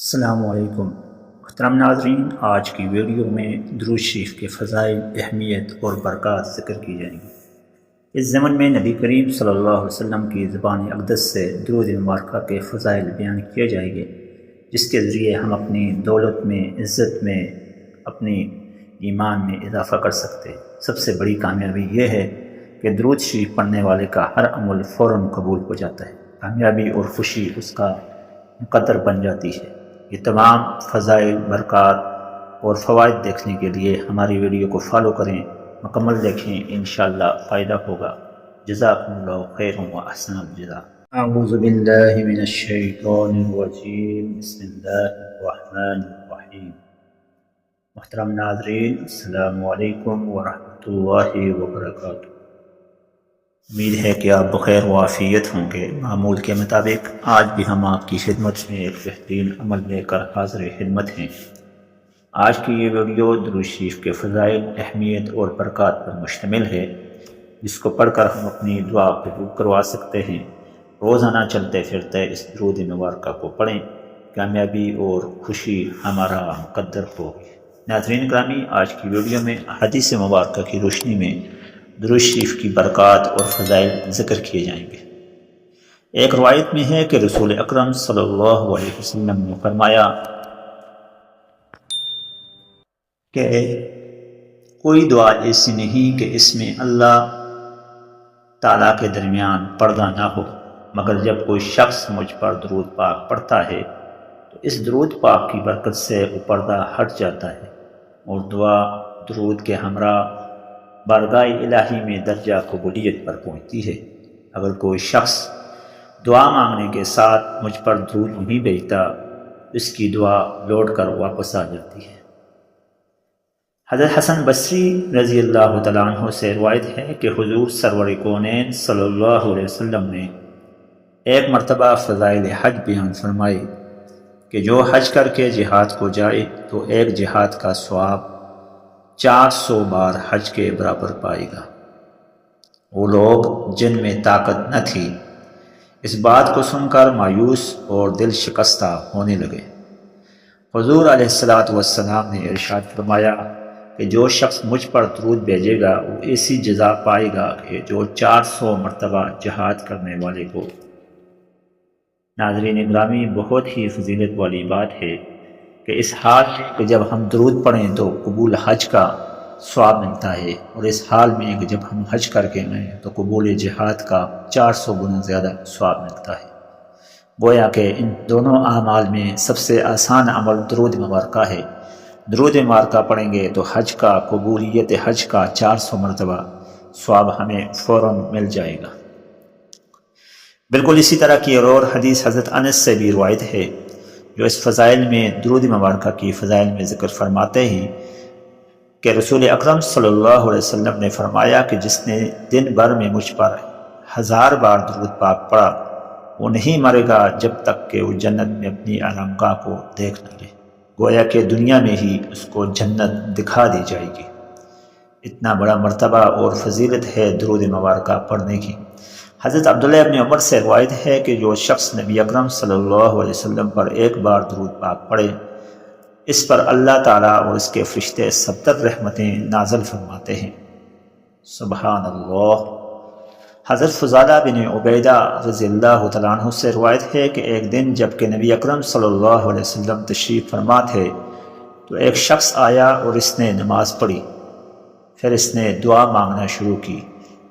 السلام علیکم محترم ناظرین، آج کی ویڈیو میں درود شریف کے فضائل، اہمیت اور برکات ذکر کی جائیں گی۔ اس ضمن میں نبی کریم صلی اللہ علیہ وسلم کی زبان اقدس سے درود مبارکہ کے فضائل بیان کیے جائیں گے، جس کے ذریعے ہم اپنی دولت میں، عزت میں، اپنی ایمان میں اضافہ کر سکتے۔ سب سے بڑی کامیابی یہ ہے کہ درود شریف پڑھنے والے کا ہر عمل فوراً قبول ہو جاتا ہے، کامیابی اور خوشی اس کا مقدر بن جاتی ہے۔ یہ تمام فضائل، برکات اور فوائد دیکھنے کے لیے ہماری ویڈیو کو فالو کریں، مکمل دیکھیں، انشاءاللہ فائدہ ہوگا۔ جزاکم اللہ خیر و احسن الجزاء۔ اعوذ باللہ من الشیطان الرجیم، بسم اللہ الرحمن الرحیم۔ محترم ناظرین، السلام علیکم ورحمۃ اللہ وبرکاتہ۔ امید ہے کہ آپ بخیر و عافیت ہوں گے۔ معمول کے مطابق آج بھی ہم آپ کی خدمت میں ایک بہترین عمل لے کر حاضر خدمت ہیں۔ آج کی یہ ویڈیو درود شریف کے فضائل، اہمیت اور برکات پر مشتمل ہے، جس کو پڑھ کر ہم اپنی دعا قبول کروا سکتے ہیں۔ روزانہ چلتے پھرتے اس درود مبارکہ کو پڑھیں، کامیابی اور خوشی ہمارا مقدر ہوگی۔ ناظرین گرامی، آج کی ویڈیو میں حدیث مبارکہ کی روشنی میں درود شریف کی برکات اور فضائل ذکر کیے جائیں گے۔ ایک روایت میں ہے کہ رسول اکرم صلی اللہ علیہ وسلم نے فرمایا کہ کوئی دعا ایسی نہیں کہ اس میں اللہ تعالیٰ کے درمیان پردہ نہ ہو، مگر جب کوئی شخص مجھ پر درود پاک پڑھتا ہے تو اس درود پاک کی برکت سے وہ پردہ ہٹ جاتا ہے اور دعا درود کے ہمراہ بارگاہ الہی میں درجہ قبولیت پر پہنچتی ہے۔ اگر کوئی شخص دعا مانگنے کے ساتھ مجھ پر درود نہیں بھیجتا، اس کی دعا لوٹ کر واپس آ جاتی ہے۔ حضرت حسن بصری رضی اللہ تعالیٰ عنہ سے روایت ہے کہ حضور سرور کونین صلی اللہ علیہ وسلم نے ایک مرتبہ فضائل حج بیان فرمائی کہ جو حج کر کے جہاد کو جائے تو ایک جہاد کا ثواب 400 بار حج کے برابر پائے گا۔ وہ لوگ جن میں طاقت نہ تھی اس بات کو سن کر مایوس اور دل شکستہ ہونے لگے۔ حضور علیہ السلام نے ارشاد فرمایا کہ جو شخص مجھ پر درود بھیجے گا وہ ایسی جزا پائے گا کہ جو 400 مرتبہ جہاد کرنے والے کو۔ ناظرین گرامی، بہت ہی فضیلت والی بات ہے کہ اس حال میں کہ جب ہم درود پڑھیں تو قبول حج کا ثواب ملتا ہے، اور اس حال میں کہ جب ہم حج کر کے آئیں تو قبول جہاد کا 400 گنا زیادہ ثواب ملتا ہے۔ گویا کہ ان دونوں اعمال میں سب سے آسان عمل درود مبارکہ ہے۔ درود مبارکہ پڑھیں گے تو حج کا، قبولیت حج کا 400 مرتبہ ثواب ہمیں فوراً مل جائے گا۔ بالکل اسی طرح کی اور حدیث حضرت انس سے بھی روایت ہے، جو اس فضائل میں، درود مبارکہ کی فضائل میں ذکر فرماتے ہیں کہ رسول اکرم صلی اللہ علیہ وسلم نے فرمایا کہ جس نے دن بھر میں مجھ پر 1000 بار درود پاک پڑھا وہ نہیں مرے گا جب تک کہ وہ جنت میں اپنی آرامگاہ کو دیکھ نہ لے۔ گویا کہ دنیا میں ہی اس کو جنت دکھا دی جائے گی۔ اتنا بڑا مرتبہ اور فضیلت ہے درود مبارکہ پڑھنے کی۔ حضرت عبداللہ ابن عمر سے روایت ہے کہ جو شخص نبی اکرم صلی اللہ علیہ وسلم پر ایک بار درود پاک پڑھے، اس پر اللہ تعالیٰ اور اس کے فرشتے 70 رحمتیں نازل فرماتے ہیں۔ سبحان اللہ۔ حضرت فضالہ بن عبیدہ رضی اللہ تعالیٰ عنہ سے روایت ہے کہ ایک دن جب کہ نبی اکرم صلی اللہ علیہ وسلم تشریف فرما تھے تو ایک شخص آیا اور اس نے نماز پڑھی۔ پھر اس نے دعا مانگنا شروع کی،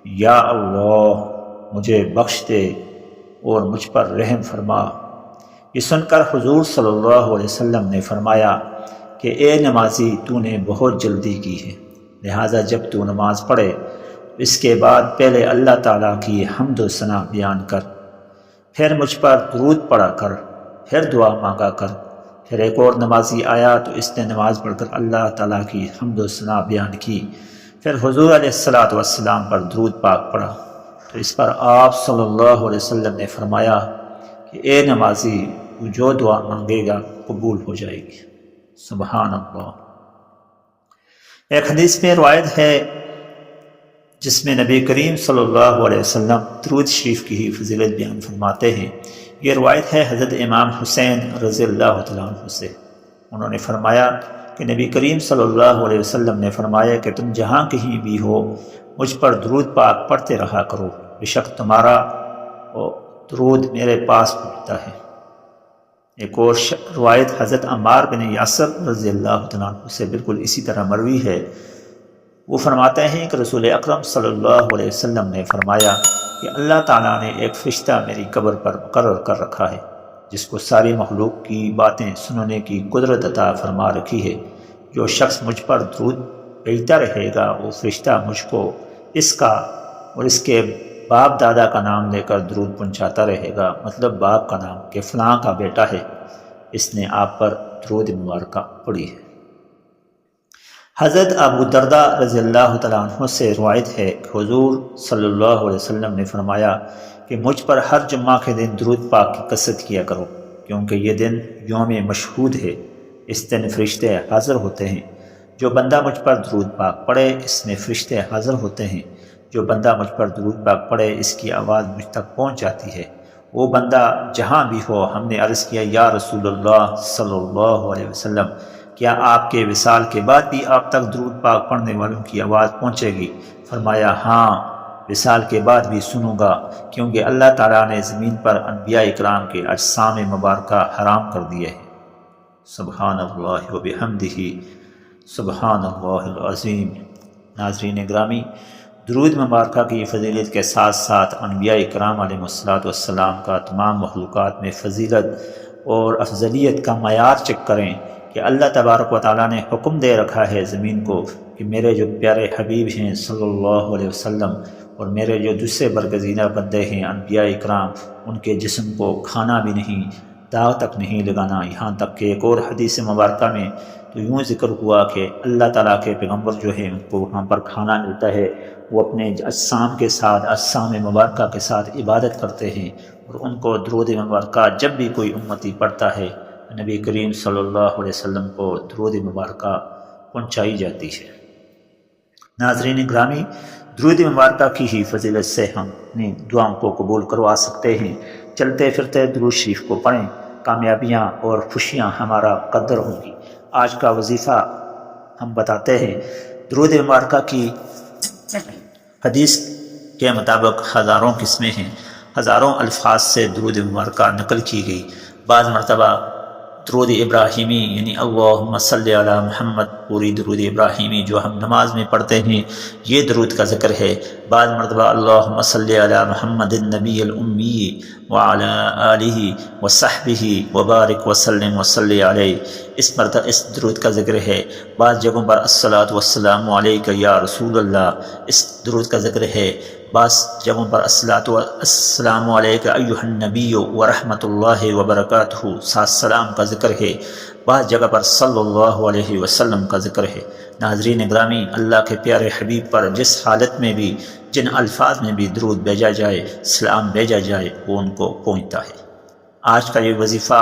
یا اللہ مجھے بخش دے اور مجھ پر رحم فرما۔ یہ سن کر حضور صلی اللہ علیہ وسلم نے فرمایا کہ اے نمازی، تو نے بہت جلدی کی ہے، لہٰذا جب تو نماز پڑھے اس کے بعد پہلے اللہ تعالیٰ کی حمد و ثنا بیان کر، پھر مجھ پر درود پڑھا کر، پھر دعا مانگا کر۔ پھر ایک اور نمازی آیا تو اس نے نماز پڑھ کر اللہ تعالیٰ کی حمد و ثنا بیان کی، پھر حضور علیہ السلام پر درود پاک پڑھا۔ تو اس پر آپ صلی اللہ علیہ وسلم نے فرمایا کہ اے نمازی، تو جو دعا مانگے گا قبول ہو جائے گی۔ سبحان اللہ۔ ایک حدیث میں روایت ہے جس میں نبی کریم صلی اللہ علیہ وسلم درود شریف کی ہی فضیلت بیان فرماتے ہیں یہ روایت ہے حضرت امام حسین رضی اللہ تعالیٰ عنہ سے، انہوں نے فرمایا کہ نبی کریم صلی اللہ علیہ وسلم نے فرمایا کہ تم جہاں کہیں بھی ہو مجھ پر درود پاک پڑھتے رہا کرو، بے شک تمہارا درود میرے پاس پہنچتا ہے۔ ایک اور روایت حضرت عمار بن یاسر رضی اللہ تعالیٰ عنہ سے بالکل اسی طرح مروی ہے، وہ فرماتے ہیں کہ رسول اکرم صلی اللہ علیہ وسلم نے فرمایا کہ اللہ تعالیٰ نے ایک فرشتہ میری قبر پر مقرر کر رکھا ہے جس کو ساری مخلوق کی باتیں سننے کی قدرت عطا فرما رکھی ہے۔ جو شخص مجھ پر درود بھیجتا رہے گا وہ فرشتہ مجھ کو اس کا اور اس کے باپ دادا کا نام لے کر درود پہنچاتا رہے گا، مطلب باپ کا نام کہ فلاں کا بیٹا ہے، اس نے آپ پر درود مبارکہ پڑھی ہے۔ حضرت ابو درداء رضی اللہ تعالیٰ عنہ سے روایت ہے کہ حضور صلی اللہ علیہ وسلم نے فرمایا کہ مجھ پر ہر جمعہ کے دن درود پاک کی کثرت کیا کرو، کیونکہ یہ دن یوم مشہود ہے، اس دن فرشتے حاضر ہوتے ہیں۔ جو بندہ مجھ پر درود پاک پڑھے اس میں فرشتے حاضر ہوتے ہیں، جو بندہ مجھ پر درود پاک پڑھے اس کی آواز مجھ تک پہنچ جاتی ہے، وہ بندہ جہاں بھی ہو۔ ہم نے عرض کیا یا رسول اللہ صلی اللہ علیہ وسلم، کیا آپ کے وصال کے بعد بھی آپ تک درود پاک پڑھنے والوں کی آواز پہنچے گی؟ فرمایا ہاں، وصال کے بعد بھی سنوں گا، کیونکہ اللہ تعالیٰ نے زمین پر انبیاء اکرام کے اجسام مبارکہ حرام کر دیے ہیں۔ سبحان اللہ و بحمدہ، سبحان اللہ العظیم۔ ناظرین گرامی، درود مبارکہ کی فضیلت کے ساتھ ساتھ انبیاء اکرام علیہ السلام کا تمام مخلوقات میں فضیلت اور افضلیت کا معیار چیک کریں کہ اللہ تبارک و تعالیٰ نے حکم دے رکھا ہے زمین کو کہ میرے جو پیارے حبیب ہیں صلی اللہ علیہ وسلم اور میرے جو دوسرے برگزیدہ بندے ہیں انبیاء اکرام، ان کے جسم کو کھانا بھی نہیں، داغ تک نہیں لگانا۔ یہاں تک کہ ایک اور حدیث مبارکہ میں تو یوں ذکر ہوا کہ اللہ تعالیٰ کے پیغمبر جو ہیں ان کو وہاں پر کھانا ملتا ہے، وہ اپنے اجسام کے ساتھ، اجسام مبارکہ کے ساتھ عبادت کرتے ہیں، اور ان کو درود مبارکہ جب بھی کوئی امتی پڑھتا ہے نبی کریم صلی اللہ علیہ وسلم کو درود مبارکہ پہنچائی جاتی ہے۔ ناظرین گرامی، درود مبارکہ کی ہی فضیلت سے ہم اپنی دعاؤں کو قبول کروا سکتے ہیں۔ چلتے پھرتے درود شریف کو پڑھیں، کامیابیاں اور خوشیاں ہمارا قدر ہوں گی۔ آج کا وظیفہ ہم بتاتے ہیں۔ درود مبارکہ کی حدیث کے مطابق ہزاروں قسمیں ہیں، ہزاروں الفاظ سے درود مبارکہ نقل کی گئی۔ بعض مرتبہ درود ابراہیمی یعنی اللہم صلی علی محمد، پوری درود ابراہیمی جو ہم نماز میں پڑھتے ہیں یہ درود کا ذکر ہے۔ بعض مرتبہ اللہم صلی علی محمد النبی الامی وعلی آلہ وصحبہ وبارک وسلم وصلی علیہ، اس درود کا ذکر ہے۔ بعض جگہوں پر الصلاۃ والسلام علیک یا رسول اللہ، اس درود کا ذکر ہے۔ بعض جگہوں پر السلام علیک ایھا النبی ورحمۃ اللہ وبرکاتہ، ساتھ سلام کا ذکر ہے۔ بعض جگہ پر صلی اللہ علیہ وسلم کا ذکر ہے۔ ناظرین گرامی، اللہ کے پیارے حبیب پر جس حالت میں بھی، جن الفاظ میں بھی درود بھیجا جائے، سلام بھیجا جائے، وہ ان کو پہنچتا ہے۔ آج کا یہ وظیفہ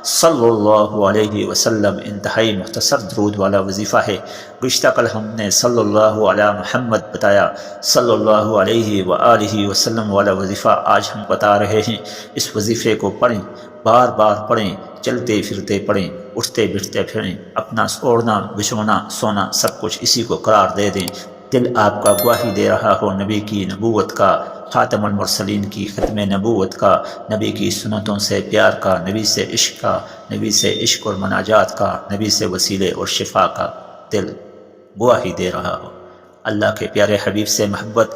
صلی اللہ علیہ وسلم انتہائی مختصر درود والا وظیفہ ہے۔ گزشتہ کل ہم نے صلی اللہ علی محمد بتایا، صلی اللہ علیہ وآلہ وسلم والا وظیفہ آج ہم بتا رہے ہیں۔ اس وظیفے کو پڑھیں، بار بار پڑھیں، چلتے پھرتے پڑھیں، اٹھتے بیٹھتے پھریں، اپنا اوڑھنا بچھونا سونا سب کچھ اسی کو قرار دے دیں۔ دل آپ کا گواہی دے رہا ہو نبی کی نبوت کا، خاتم المرسلین کی ختم نبوت کا، نبی کی سنتوں سے پیار کا، نبی سے عشق کا، نبی سے عشق اور مناجات کا، نبی سے وسیلے اور شفا کا دل گواہی دے رہا ہو۔ اللہ کے پیارے حبیب سے محبت